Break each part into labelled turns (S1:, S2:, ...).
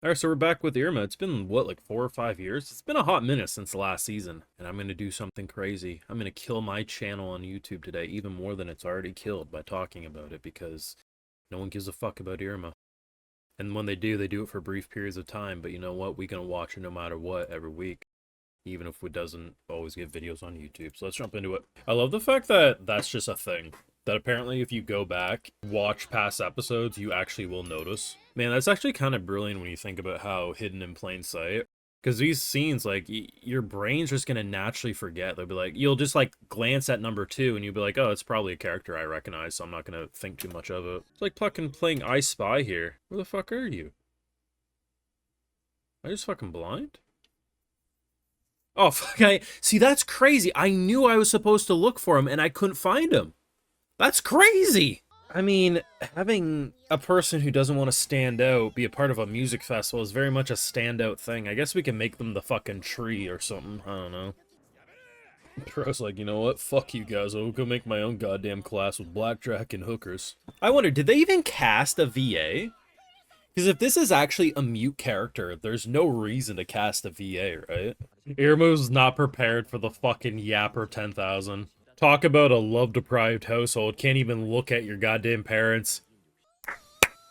S1: Alright, so we're back with Irma. It's been, what, like 4 or 5 years? It's been a hot minute since the last season, and I'm gonna do something crazy. I'm gonna kill my channel on YouTube today, even more than it's already killed by talking about it, because no one gives a fuck about Irma. And when they do it for brief periods of time, but you know what? We're gonna watch it no matter what every week, even if it doesn't always get videos on YouTube. So let's jump into it. I love the fact that that's just a thing. That apparently if you go back, watch past episodes, you actually will notice. Man, that's actually kind of brilliant when you think about how hidden in plain sight. Because these scenes, like, your brain's just going to naturally forget. They'll be like, you'll just, like, glance at number 2, and you'll be like, oh, it's probably a character I recognize, so I'm not going to think too much of it. It's like fucking playing I Spy here. Where the fuck are you? Am I just fucking blind? Oh, fuck, see, that's crazy. I knew I was supposed to look for him, and I couldn't find him. That's crazy! I mean, having a person who doesn't want to stand out be a part of a music festival is very much a standout thing. I guess we can make them the fucking tree or something. I don't know. Bro's like, you know what? Fuck you guys. I'll go make my own goddamn class with blackjack and hookers. I wonder, did they even cast a VA? Because if this is actually a mute character, there's no reason to cast a VA, right? Irma's not prepared for the fucking Yapper 10,000. Talk about a love-deprived household. Can't even look at your goddamn parents.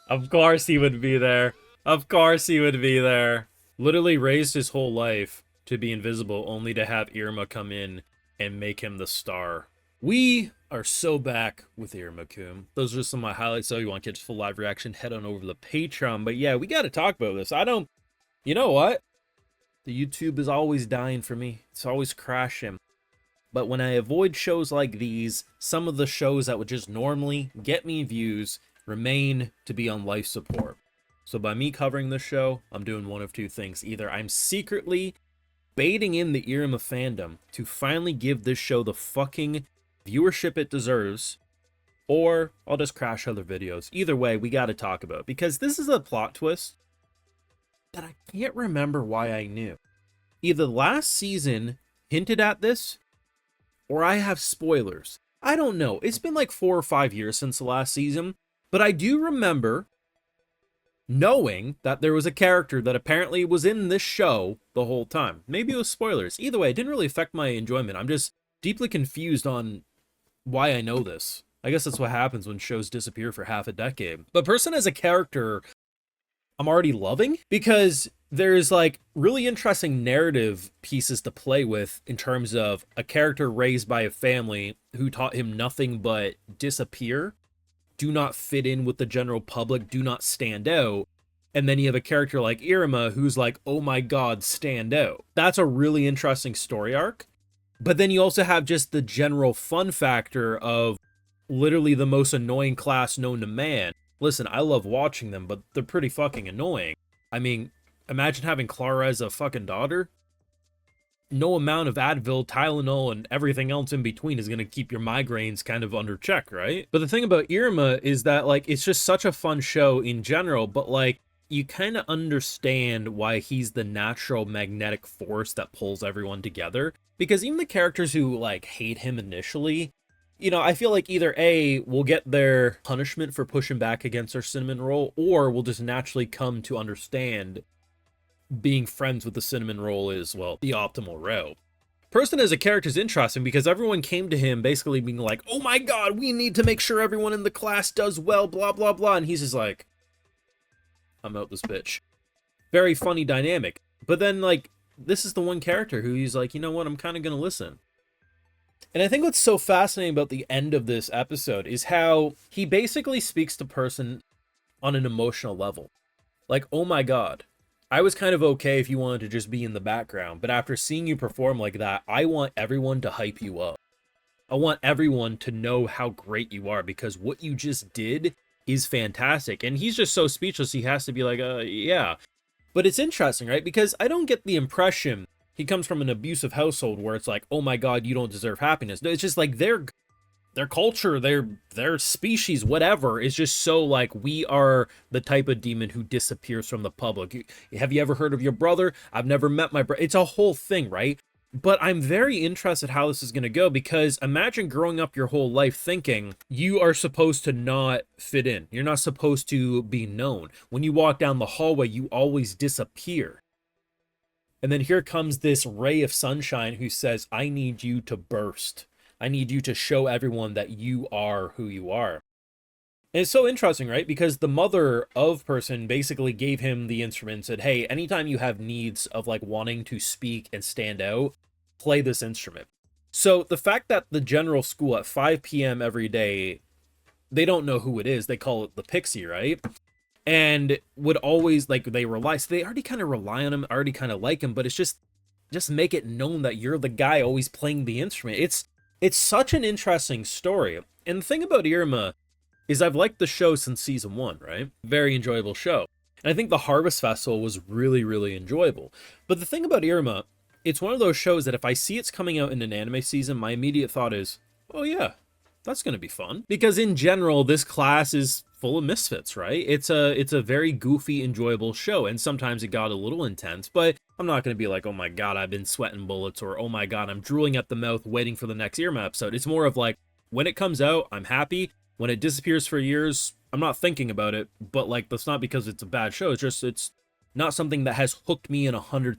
S1: Of course he would be there. Of course he would be there. Literally raised his whole life to be invisible, only to have Irma come in and make him the star. We are so back with Iruma-kun. Those are some of my highlights, though. You want to catch full live reaction, head on over to the Patreon. But yeah, we got to talk about this. You know what? The YouTube is always dying for me. It's always crashing. But when I avoid shows like these, some of the shows that would just normally get me views remain to be on life support. So by me covering this show, I'm doing one of two things. Either I'm secretly baiting in the Iruma fandom to finally give this show the fucking viewership it deserves, or I'll just crash other videos. Either way, we got to talk about it, because this is a plot twist that I can't remember why I knew. Either last season hinted at this, or I have spoilers. I don't know. It's been like 4 or 5 years since the last season, but I do remember knowing that there was a character that apparently was in this show the whole time. Maybe it was spoilers. Either way, it didn't really affect my enjoyment. I'm just deeply confused on why I know this. I guess that's what happens when shows disappear for half a decade. But Purson as a character, I'm already loving, because there's like really interesting narrative pieces to play with in terms of a character raised by a family who taught him nothing but disappear, do not fit in with the general public, do not stand out. And then you have a character like Iruma who's like, oh my god, stand out. That's a really interesting story arc. But then you also have just the general fun factor of literally the most annoying class known to man. Listen, I love watching them, but they're pretty fucking annoying. I mean, imagine having Clara as a fucking daughter. No amount of Advil, Tylenol, and everything else in between is going to keep your migraines kind of under check, right? But the thing about Iruma is that, like, it's just such a fun show in general, but, like, you kind of understand why he's the natural magnetic force that pulls everyone together. Because even the characters who, like, hate him initially, you know, I feel like either A, we'll get their punishment for pushing back against their cinnamon roll, or we'll just naturally come to understand being friends with the cinnamon roll is, well, the optimal route. Purson as a character is interesting because everyone came to him basically being like, oh my god, we need to make sure everyone in the class does well, blah, blah, blah. And he's just like, I'm out this bitch. Very funny dynamic. But then, like, this is the one character who he's like, you know what, I'm kind of going to listen. And I think what's so fascinating about the end of this episode is how he basically speaks to Purson on an emotional level. Like, oh my god, I was kind of okay if you wanted to just be in the background, but after seeing you perform like that, I want everyone to hype you up. I want everyone to know how great you are, because what you just did is fantastic. And he's just so speechless, he has to be like, yeah. But it's interesting, right? Because I don't get the impression he comes from an abusive household where it's like, oh my god, you don't deserve happiness. No, it's just like their culture, their species, whatever, is just so like, we are the type of demon who disappears from the public. Have you ever heard of your brother? I've never met my brother. It's a whole thing, right? But I'm very interested how this is going to go, because imagine growing up your whole life thinking you are supposed to not fit in. You're not supposed to be known. When you walk down the hallway, you always disappear. And then here comes this ray of sunshine who says, I need you to burst. I need you to show everyone that you are who you are. And it's so interesting, right? Because the mother of Purson basically gave him the instrument and said, hey, anytime you have needs of like wanting to speak and stand out, play this instrument. So the fact that the general school at 5 p.m. every day, they don't know who it is. They call it the Pixie, right? And would always, like, they rely, so they already kind of rely on him, already kind of like him, but it's just make it known that you're the guy always playing the instrument. It's such an interesting story. And the thing about Iruma is I've liked the show since season 1, right? Very enjoyable show. And I think the Harvest Festival was really, really enjoyable. But the thing about Iruma, it's one of those shows that if I see it's coming out in an anime season, my immediate thought is, oh yeah, that's going to be fun. Because in general, this class is full of misfits, right? It's a very goofy, enjoyable show. And sometimes it got a little intense, but I'm not going to be like, oh my God, I've been sweating bullets, or oh my God, I'm drooling at the mouth waiting for the next Iruma episode. It's more of like, when it comes out, I'm happy. When it disappears for years, I'm not thinking about it, but like, that's not because it's a bad show. It's just, it's not something that has hooked me in 100%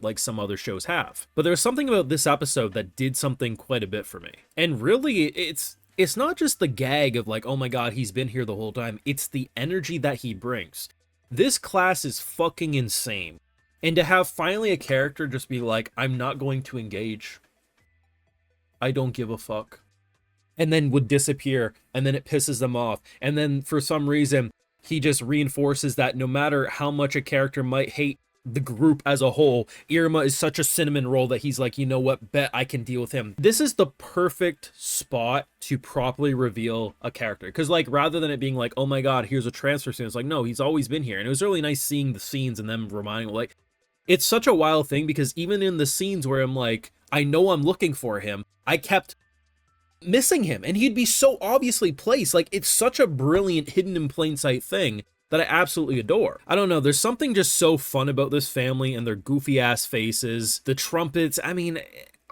S1: like some other shows have. But there's something about this episode that did something quite a bit for me. And really, it's not just the gag of like, oh my God, he's been here the whole time. It's the energy that he brings. This class is fucking insane. And to have finally a character just be like, I'm not going to engage. I don't give a fuck. And then would disappear, and then it pisses them off. And then for some reason, he just reinforces that no matter how much a character might hate the group as a whole, Iruma is such a cinnamon roll that he's like, you know what, bet I can deal with him. This is the perfect spot to properly reveal a character. Because like, rather than it being like, oh my God, here's a transfer scene, it's like, no, he's always been here. And it was really nice seeing the scenes and them reminding, like, it's such a wild thing, because even in the scenes where I'm like, I know I'm looking for him, I kept missing him, and he'd be so obviously placed. Like, it's such a brilliant hidden in plain sight thing that I absolutely adore. I don't know, there's something just so fun about this family and their goofy ass faces, the trumpets. I mean,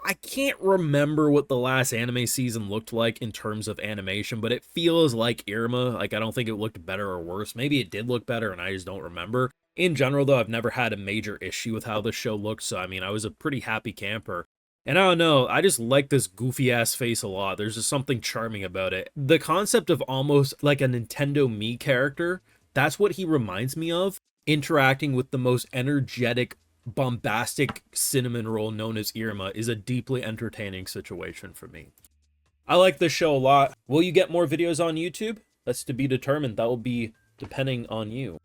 S1: I can't remember what the last anime season looked like in terms of animation, but it feels like Iruma. Like, I don't think it looked better or worse. Maybe it did look better and I just don't remember. In general, though, I've never had a major issue with how the show looked, so I mean, I was a pretty happy camper. And I don't know, I just like this goofy-ass face a lot. There's just something charming about it. The concept of almost like a Nintendo Mii character, that's what he reminds me of, interacting with the most energetic, bombastic cinnamon roll known as Iruma, is a deeply entertaining situation for me. I like this show a lot. Will you get more videos on YouTube? That's to be determined. That will be depending on you.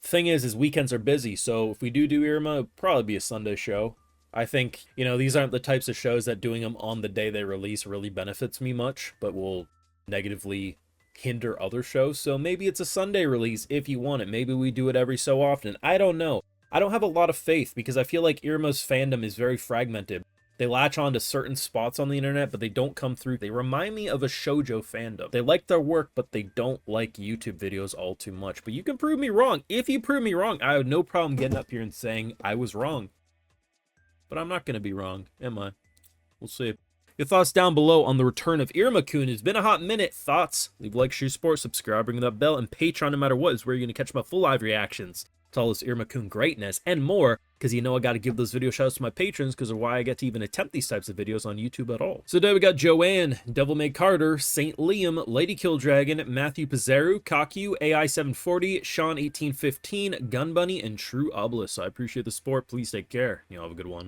S1: Thing is weekends are busy, so if we do Iruma, it'll probably be a Sunday show. I think, you know, these aren't the types of shows that doing them on the day they release really benefits me much, but will negatively hinder other shows. So maybe it's a Sunday release if you want it. Maybe we do it every so often. I don't know. I don't have a lot of faith, because I feel like Iruma's fandom is very fragmented. They latch on to certain spots on the internet, but they don't come through. They remind me of a shoujo fandom. They like their work, but they don't like YouTube videos all too much. But you can prove me wrong. If you prove me wrong, I have no problem getting up here and saying I was wrong. But I'm not going to be wrong, am I? We'll see. Your thoughts down below on the return of Iruma-kun. It's been a hot minute. Thoughts? Leave a like, share, support, subscribe, ring that bell, and Patreon, no matter what, is where you're going to catch my full live reactions to all this Iruma-kun greatness and more, because you know I got to give those video shoutouts to my patrons, because of why I get to even attempt these types of videos on YouTube at all. So today we got Joanne, Devil May Carter, Saint Liam, Lady Killdragon, Matthew Pizarro, Kaku, AI740, Sean1815, Gun Bunny, and True Obelisk. So I appreciate the support. Please take care. You all have a good one.